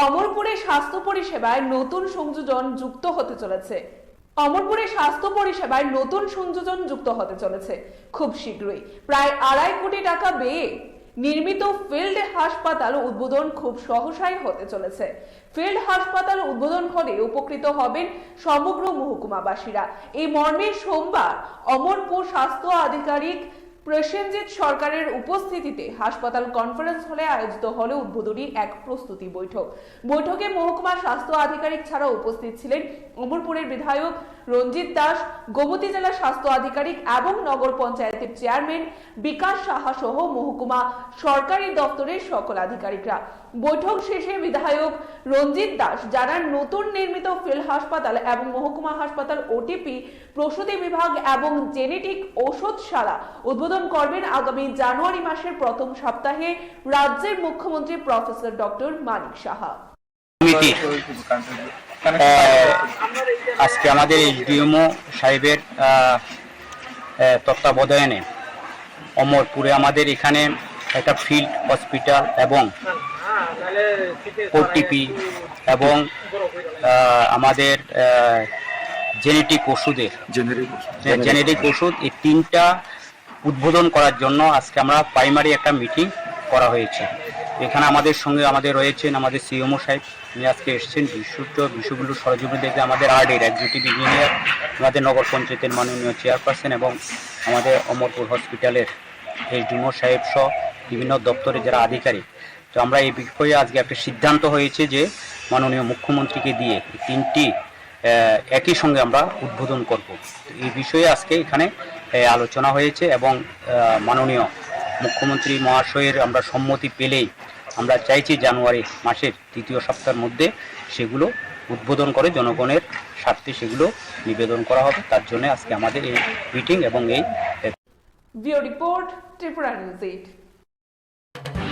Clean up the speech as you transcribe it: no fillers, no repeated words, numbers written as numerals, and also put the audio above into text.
অমরপুরে স্বাস্থ্য পরিষেবায় নতুন সংযোজন যুক্ত হতে চলেছে। অমরপুরে স্বাস্থ্য পরিষেবায় নতুন সংযোজন যুক্ত হতে চলেছে খুব শীঘ্রই। প্রায় 2.5 কোটি টাকা ব্যয়ে নির্মিত ফিল্ড হাসপাতাল উদ্বোধন খুব সহসাই হতে চলেছে। ফিল্ড হাসপাতাল উদ্বোধন হলে উপকৃত হবেন সমগ্র মহকুমাবাসীরা। এই মর্মে সোমবার অমরপুর স্বাস্থ্য আধিকারিক প্রসেনজিৎ সরকারের উপস্থিতিতে হাসপাতাল কনফারেন্স হলে আয়োজিত হলো উদ্বোধনী এক প্রস্তুতি বৈঠক। বৈঠকে মহকুমা স্বাস্থ্য আধিকারিক ছাড়াও উপস্থিত ছিলেন অমরপুরের বিধায়ক রঞ্জিত দাস, গোমতী জেলা স্বাস্থ্য আধিকারিক এবং নগর পঞ্চায়েতের চেয়ারম্যান বিকাশ সাহা সহ মহকুমা সরকারি দপ্তরের সকল আধিকারিকরা। বৈঠক শেষে বিধায়ক রঞ্জিত দাস জানান, নতুন নির্মিত ফিল্ড হাসপাতাল এবং মহকুমা হাসপাতাল ওটিপি, প্রসূতি বিভাগ এবং জেনেটিক ঔষধশালা উদ্বোধন করবেন আগামী জানুয়ারি মাসের প্রথম সপ্তাহে রাজ্যের মুখ্যমন্ত্রী প্রফেসর ডক্টর মানিক সাহা। আজকে আমাদের এসডিএমও সাহেবের তত্ত্বাবধানে অমরপুরে আমাদের এখানে একটা ফিল্ড হসপিটাল এবং ওটিপি এবং আমাদের জেনেটিক ওষুধ এই তিনটা উদ্বোধন করার জন্য আজকে আমরা প্রাইমারি একটা মিটিং করা হয়েছে। এখানে আমাদের সঙ্গে রয়েছেন আমাদের সিএমও সাহেব, উনি আজকে এসেছেন বিষয়গুলো সরজমিনে দেখে। আমাদের আরডির এক্সিকিউটিভ ইঞ্জিনিয়ার, আমাদের নগর পঞ্চায়েতের মাননীয় চেয়ারপারসন এবং আমাদের অমরপুর হসপিটালের এসডিএমও সাহেব সহ বিভিন্ন দপ্তরের যারা আধিকারিক। তো আমরা এই বিষয়ে আজকে একটা সিদ্ধান্ত হয়েছে যে মাননীয় মুখ্যমন্ত্রীকে দিয়ে তিনটি একই সঙ্গে আমরা উদ্বোধন করব। এই বিষয়ে আজকে এখানে আলোচনা হয়েছে এবং মাননীয় মুখ্যমন্ত্রী মহাশয়ের আমরা সম্মতি পেলেই আমরা চাইছি জানুয়ারি মাসের তৃতীয় সপ্তাহের মধ্যে সেগুলো উদ্বোধন করে জনগণের স্বার্থে সেগুলো নিবেদন করা হবে। তার জন্য আজকে আমাদের এই মিটিং এবং এই ভিডিও রিপোর্ট ত্রিপুরা নিউজ 8।